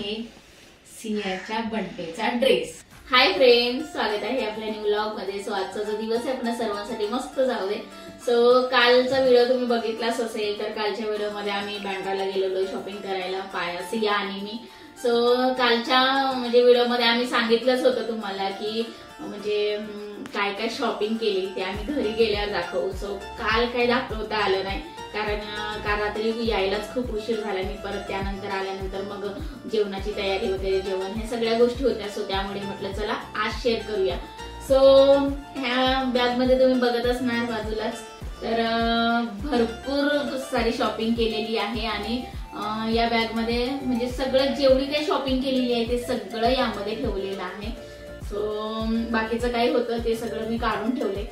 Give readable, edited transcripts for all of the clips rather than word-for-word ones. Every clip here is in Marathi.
आहे सियाच्या बर्थडेचा ड्रेस। हाय फ्रेंड्स, स्वागत आहे आपल्या न्यू व्लॉग मध्ये। सो आजचा जो दिवस आहे आपल्या सर्वांसाठी मस्त जाऊ दे। सो कालचा व्हिडिओ तुम्ही बघितलाच असेल, तर कालच्या व्हिडिओ मध्ये आम्ही बँड्राला गेलेलो शॉपिंग करायला, सिया आणि मी। सो कालच्या म्हणजे व्हिडिओ मध्ये आम्ही सांगितलंच होतं तुम्हाला की म्हणजे काय काय शॉपिंग केली ते आम्ही घरी गेल्यावर दाखवू। सो काल काही दाखवता आलं नाही कारण काल रात्री यायलाच खूप उशीर झाला। मी परत त्यानंतर आल्यानंतर मग जेवणाची तयारी वगैरे, जेवण हे सगळ्या गोष्टी होत्या। सो त्यामुळे म्हटलं चला आज शेअर करूया। सो ह्या बॅग मध्ये तुम्ही बघत असणार बाजूलाच, तर भरपूर सारी शॉपिंग केलेली आहे आणि या बॅग मध्ये म्हणजे सगळं जेवढी काही शॉपिंग केलेली आहे ते सगळं यामध्ये ठेवलेलं आहे। सो बाकीचं काय होतं ते सगळं मी काढून ठेवले।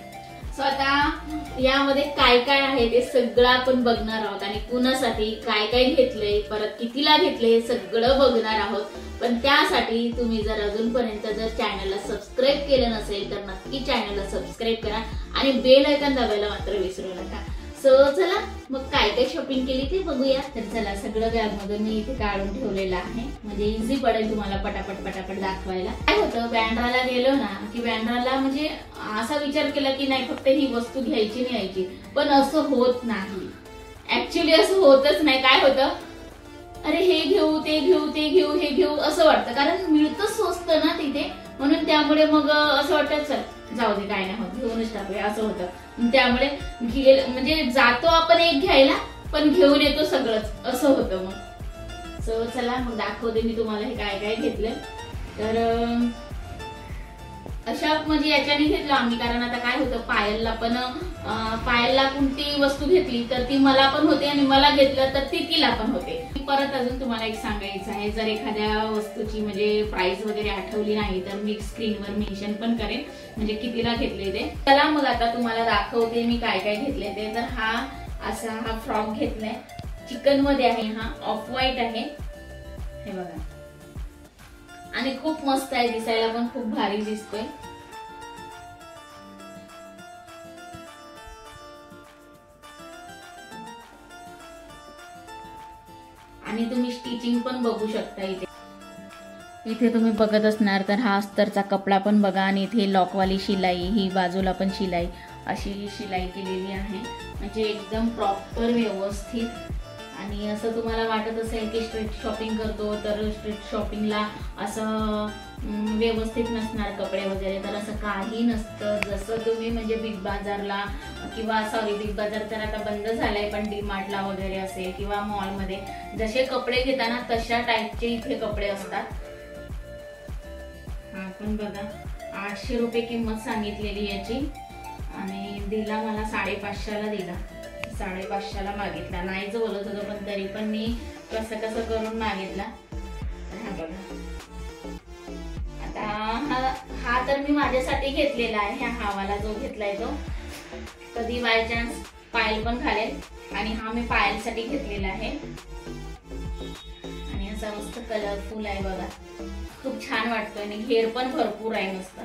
सो आता यामध्ये काय काय आहे ते सगळं आपण बघणार आहोत आणि कुणासाठी काय काय घेतलंय, परत कितीला घेतलंय हे सगळं बघणार आहोत। पण त्यासाठी तुम्ही जर अजूनपर्यंत जर चॅनलला सबस्क्राईब केलं नसेल तर नक्की चॅनलला सबस्क्राईब करा आणि बेल आयकॉन दाबायला मात्र विसरू नका। सो चला मग काय काय शॉपिंग केली ते बघूया। तर चला, सगळं बॅग मध्ये मी इथे काढून ठेवलेलं आहे म्हणजे इझी पडेल तुम्हाला पटापट दाखवायला। काय होतं, बँड्राला गेलो ना की बँड्राला म्हणजे असा विचार केला की नाही फक्त ही वस्तू घ्यायची न्यायची, पण असं होत नाही। ऍक्च्युली असं होतच नाही। काय होतं, अरे हे घेऊ ते घेऊ ते घेऊ हे घेऊ असं वाटतं, कारण मिळतं स्वस्त ना तिथे, म्हणून त्यामुळे मग असं वाटतं चल जाऊ दे काय नाही होत घेऊनच टाकूया असं होतं। त्यामुळे म्हणजे जातो आपण एक घ्यायला पण घेऊन येतो सगळंच असं होतं मग। सो चला मग दाखवते मी तुम्हाला हे काय काय घेतलं। तर अशा म्हणजे याच्याने घेतलं आम्ही, कारण आता काय होतं पायलला कोणती वस्तू घेतली तर ती मला पण होते आणि मला घेतलं तर ती तिला पण होते। परत अजून तुम्हाला एक सांगायचं आहे, जर एखाद्या वस्तूची म्हणजे प्राइस वगैरे आठवली नाही तर मी स्क्रीनवर मेन्शन पण करेन म्हणजे कितीला घेतले ते। चला मग आता तुम्हाला दाखवते मी काय काय घेतले ते। तर हा फ्रॉक घेतलाय, चिकन मध्ये आहे, हा ऑफ व्हाईट आहे हे बघा, आणि खूप मस्त आहे, दिसायला पण खूप भारी दिसतोय। आणि तुम्ही स्टिचिंग पण बघू शकता इथे तुम्ही बघत असणार तर हा अस्तरचा कपडा पण बघा, आणि इथे लॉकवाली शिलाई, ही बाजूला पण शिलाई, अशी शिलाई केलेली आहे म्हणजे एकदम प्रॉपर व्यवस्थित। आणि असं तुम्हाला वाटत असेल की स्ट्रीट शॉपिंग करतो तर स्ट्रीट शॉपिंगला असं व्यवस्थित नसणार कपडे वगैरे, तर असं काही नसतं। जसं तुम्ही म्हणजे बिग बाजारला किंवा बिग बाजार तर आता बंद झालाय, पण डी मार्टला वगैरे असेल किंवा मॉलमध्ये जसे कपडे घेताना तशा टाईपचे इथे कपडे असतात। हा पण बघा 800 रुपये किंमत सांगितलेली याची आणि दिला मला 550ला दिला। 550ला मागितला, नाहीच बोलत होतो पण तरी पण मी कसं करून मागितला। हा बघा, आता हा तर मी माझ्यासाठी घेतलेला आहे, हा वाला जो घेतलाय तो कधी बाय चान्स पायल पण घालेल, आणि हा मी पायलसाठी घेतलेला आहे। आणि असा मस्त कलरफुल आहे बघा, खूप छान वाटतोय आणि घेर पण भरपूर आहे मस्त।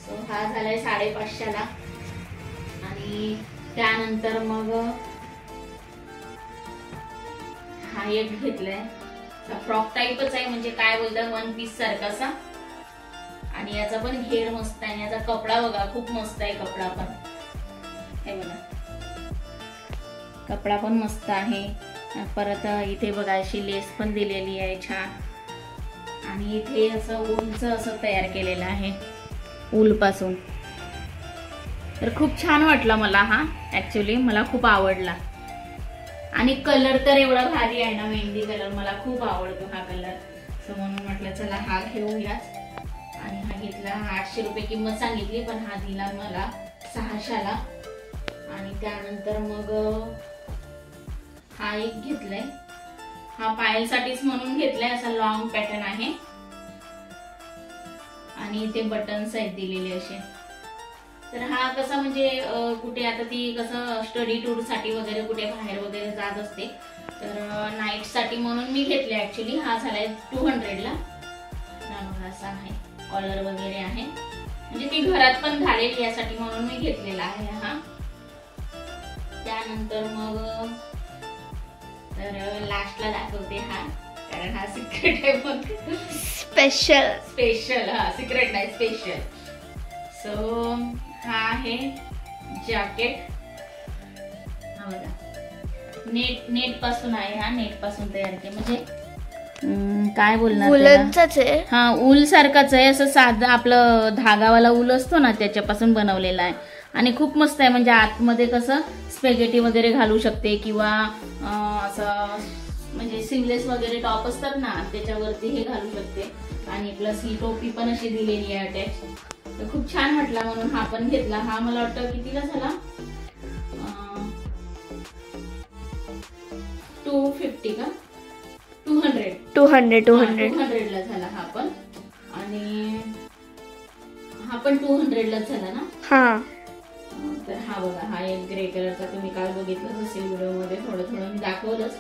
सो हा झालाय 550ला। आणि त्यानंतर मग हा एक घेतलाय, फ्रॉक टाईपच आहे म्हणजे काय बोलतात वन पीस सारखासा, आणि याचा पण घेर मस्त आहे, याचा कपडा बघा खूप मस्त आहे, कपडा पण हे बघा, कपडा पण मस्त आहे। परत इथे बघा अशी लेस पण दिलेली आहे छान, आणि इथे असं ऊलचं असं तयार केलेलं आहे ऊल पासून। तर खूप छान वाटला मला हा, ऍक्च्युली मला खूप आवडला आणि कलर तर एवढा भारी आहे ना, मेहंदी कलर मला खूप आवडतो हा कलर। सो म्हणून म्हटलं चला हा घेऊयाच, आणि हा घेतला। 800 रुपये किंमत सांगितली पण हा दिला मला 600ला। आणि त्यानंतर मग हा एक घेतलाय, हा पायलसाठीच म्हणून घेतलाय, असा लॉंग पॅटर्न आहे आणि इथे बटन्स आहेत दिलेले असे। तर हा कसा म्हणजे कुठे आता ती कसं स्टडी टूर साठी वगैरे कुठे बाहेर वगैरे जात असते, तर नाईट साठी म्हणून मी घेतले। ऍक्च्युली हा झालाय 200ला, असा आहे, कॉलर वगैरे आहे, म्हणजे मी घरात पण घालेल यासाठी म्हणून मी घेतलेला आहे हा। त्यानंतर मग तर लास्टला दाखवते हा, कारण हा सिक्रेट आहे मग. स्पेशल हा सिक्रेट नाही स्पेशल. सो हा आहे जॅकेट. हा बघा नेट पासून आहे, हा नेट पासून तयार केले, म्हणजे काय बोलणार उलचाच आहे. हा ऊल सारखाच आहे, असं साधा आपलं धागावाला ऊल असतो ना त्याच्यापासून बनवलेला आहे. आणि खूप मस्त आहे, म्हणजे आतमध्ये कसं स्पेगेटी वगैरे घालू शकते किंवा असं म्हणजे सिमलेस वगैरे टॉप असतात ना त्याच्यावरती हे घालू शकते. आणि प्लस ही टोपी पण अशी दिलेली आहे अटॅच. तर खूप छान वाटला म्हणून हा पण घेतला. हा मला वाटतं कितीला झाला, 250 का 200 ला झाला हा पण. आणि हा पण 200 लाच झाला ना. हा तर हा बघा हा एक ग्रे कलरचा, तुम्ही काल बघितलं असेल व्हिडिओ मध्ये, थोडं मी दाखवलंच.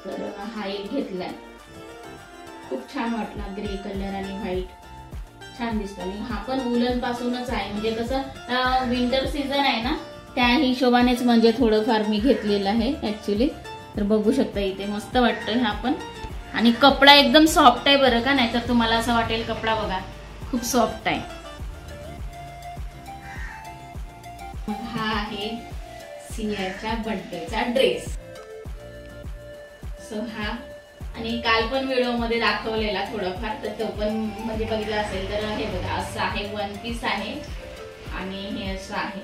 तर हा एक घेतलाय, खूप छान वाटला. ग्रे कलर आणि व्हाईट छान दिसतो. आणि हा पण उलन पासूनच आहे, म्हणजे कसं विंटर सीझन आहे ना त्या हिशोबानेच म्हणजे थोडंफार मी घेतलेलं आहे ऍक्च्युली. तर बघू शकता इथे मस्त वाटतंय हा पण. आणि कपडा एकदम सॉफ्ट आहे बरं का, नाहीतर तुम्हाला असं वाटेल कपडा बघा खूप सॉफ्ट आहे. हा आहे सियाच्या बर्थडेचा ड्रेस. सो हा, आणि काल पण व्हिडिओ मध्ये दाखवलेला थोडाफार, तर तो पण म्हणजे बघितला असेल तर हे बघा असं आहे, वन पीस आहे आणि हे असं आहे.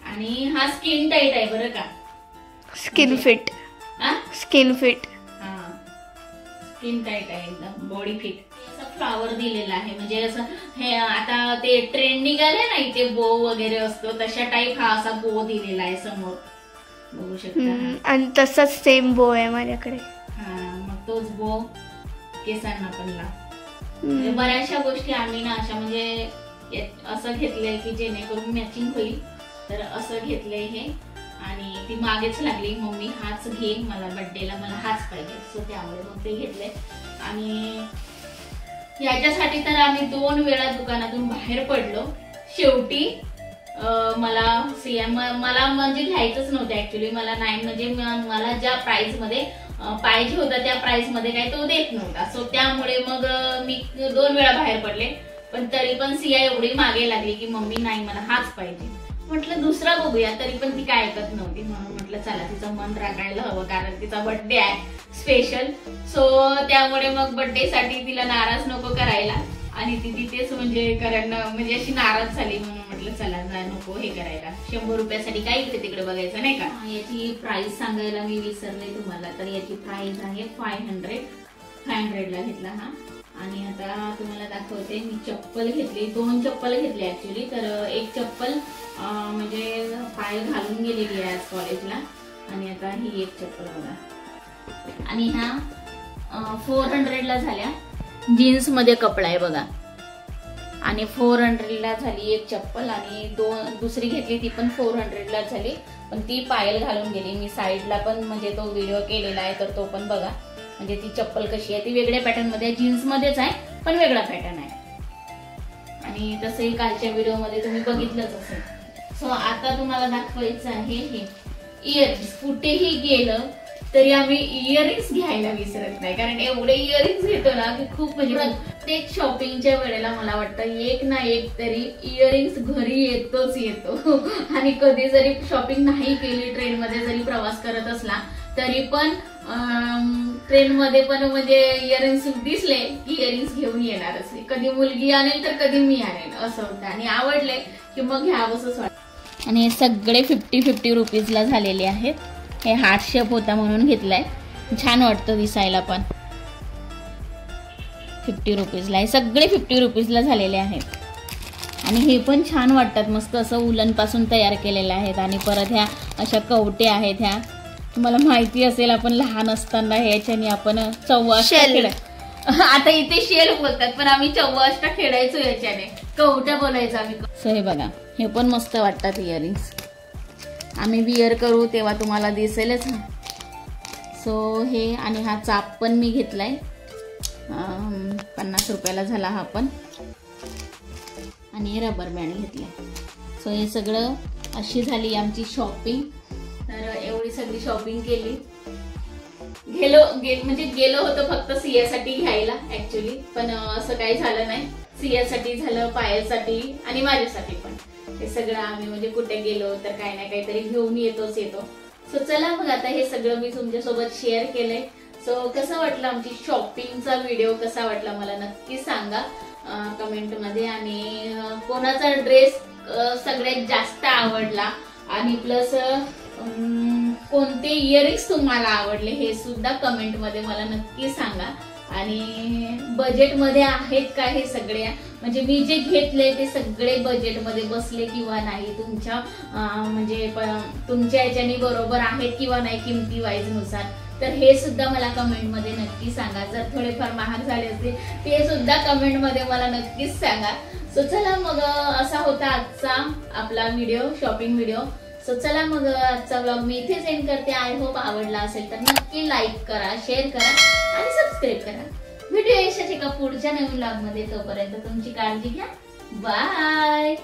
आणि हा स्किन टाईट आहे बरं का, स्किन फिट. हा स्किन टाईट आहे एकदम, बॉडी फिट. फ्लावर दिलेला आहे, म्हणजे असं हे आता ते ट्रेंड निघाले ना इथे बो वगैरे असतो तशा टाईप हा असा बो दिलेला आहे समोर, बघू शकता. आणि तसाच सेम बो आहे माझ्याकडे. हा मग तोच बो केसांना पण म्हणजे बऱ्याचशा गोष्टी आम्ही ना अशा म्हणजे असं घेतलंय की जेणेकरून मॅचिंग होईल. तर असं घेतलंय हे. आणि ती मागेच लागली, मम्मी हाच घे, मला बर्थडेला मला हाच पाहिजे. सो त्यामुळे मग ते घेतलंय. आणि याच्यासाठी तर आम्ही 2 वेळा दुकानातून बाहेर पडलो. शेवटी मला म्हणजे घ्यायचंच नव्हतं ऍक्च्युली. मला नाही म्हणजे मला ज्या प्राइस मध्ये पाहिजे होता त्या प्राइस मध्ये काही तो देत नव्हता. सो त्यामुळे मग मी 2 वेळा बाहेर पडले. पण तरी पण सिया एवढी मागे लागली की मम्मी नाही मला हाच पाहिजे. म्हटलं दुसरा बघूया, तरी पण ती काय ऐकत नव्हती. म्हणून म्हटलं चला तिचं मन राखायला हवं, कारण तिचा बर्थडे आहे स्पेशल. सो त्यामुळे मग बर्थडे साठी तिला नाराज नको करायला. आणि ती तिथेच म्हणजे म्हणजे अशी नाराज झाली. म्हणून म्हटलं चला नको हे करायला, 100 रुपयासाठी काय इकडे तिकडे बघायचं नाही का. याची प्राइस सांगायला मी विसरले तुम्हाला. तर याची प्राइस आहे 500 ला घेतला हा. आणि आता तुम्हाला दाखवते, मी चप्पल घेतली, 2 चप्पल घेतली ऍक्च्युली. तर एक चप्पल म्हणजे पाय घालून गेलेली आहे आज कॉलेजला. आणि आता ही एक चप्पल बघा. आणि ह्या 400 ला झाल्या. जीन्स मध्ये कपडा आहे बघा. आणि 400 ला झाली एक चप्पल. आणि दुसरी घेतली ती पण 400 ला झाली, पण ती पायल घालून गेली. मी साईडला पण म्हणजे तो व्हिडिओ केलेला आहे, तर तो पण बघा. म्हणजे ती चप्पल कशी आहे, ती वेगळ्या पॅटर्न मध्ये, जीन्स मध्येच आहे पण वेगळा पॅटर्न आहे. आणि तसंही कालच्या व्हिडिओ मध्ये तुम्ही बघितलंच असेल. सो आता तुम्हाला दाखवायचं आहे हे इयरिंग्स. कुठेही गेलं तरी आम्ही इयरिंग्स घ्यायला विसरत नाही, कारण एवढे इयरिंग्स घेतो ना की खूप म्हणजे प्रत्येक शॉपिंगच्या वेळेला मला वाटतं एक ना एक तरी इयरिंग्स घरी येतो. आणि कधी जरी शॉपिंग नाही केली, ट्रेन मध्ये जरी प्रवास करत असला तरी पण ट्रेन मध्ये पण म्हणजे इयरिंग्स दिसले की इयरिंग्स घेऊन येणारच. कधी मुलगी आणेल तर कधी मी आणेल असं होतं. आणि आवडले की मग घ्यावंच वाटतं. आणि हे सगळे 50 रुपीजला झालेले आहेत. हे हार्ट शेप होता म्हणून घेतलाय, छान वाटतं दिसायला पण. 50 रुपीजला हे सगळे 50 रुपीजला झालेले आहेत. आणि हे पण छान वाटतात, मस्त असं उलन पासून तयार केलेले आहेत. आणि परत ह्या अशा कवटे आहेत. ह्या तुम्हाला माहिती असेल, आपण लहान असताना ह्याच्याने आपण चौवाष्टा आता इथे शेल बोलतात पण आम्ही चौवाष्टा खेळायचो याच्याने, कवट्या बोलायचो आम्ही. सो हे बघा, हे पण मस्त वाटतात इयरिंग्स. आम्ही विअर करू तेव्हा तुम्हाला दिसेलच. सो हे, आणि हा चाप पण मी घेतलाय, 50 रुपयाला झाला हा पण. आणि रबर बँड घेतलाय. सो हे सगळं अशी झाली आमची शॉपिंग. तर एवढी सगळी शॉपिंग केली. म्हणजे गेलो होतो फक्त सियासाठी घ्यायला ऍक्च्युली, पण असं काही झालं नाही. सियासाठी झालं, पायलसाठी आणि माझ्यासाठी पण. हे सगळं आम्ही म्हणजे कुठे गेलो तर काही ना काहीतरी घेऊन येतो. सो चला मग आता हे सगळं मी तुमच्यासोबत शेअर केलंय. सो कसं वाटलं आमची शॉपिंगचा व्हिडिओ, कसा वाटला मला नक्की सांगा कमेंट मध्ये. आणि कोणाचा ड्रेस सगळ्यात जास्त आवडला आणि प्लस कोणते इयरिंग्स तुम्हाला आवडले हे सुद्धा कमेंट मध्ये मला नक्की सांगा. आणि बजेटमध्ये आहेत का हे सगळे, म्हणजे मी जे घेतले ते सगळे बजेटमध्ये बसले किंवा नाही, तुमच्या म्हणजे तुमच्या याच्याने बरोबर आहेत किंवा नाही किमती वाईज नुसार, तर हे सुद्धा मला कमेंट मध्ये नक्की सांगा. जर थोडेफार महाग झाले असतील ते सुद्धा कमेंट मध्ये मला नक्कीच सांगा. सो चला मग असा होता आजचा आपला व्हिडिओ, शॉपिंग व्हिडिओ. सो चला मग आजचा व्लॉग मी इथेच एंड करते. आय होप आवडला असेल तर नक्की लाईक करा, शेअर करा आणि सबस्क्राईब करा. व्हिडिओ यशाच एका पुढच्या नवीन व्लॉग मध्ये. तोपर्यंत तुमची काळजी घ्या. बाय.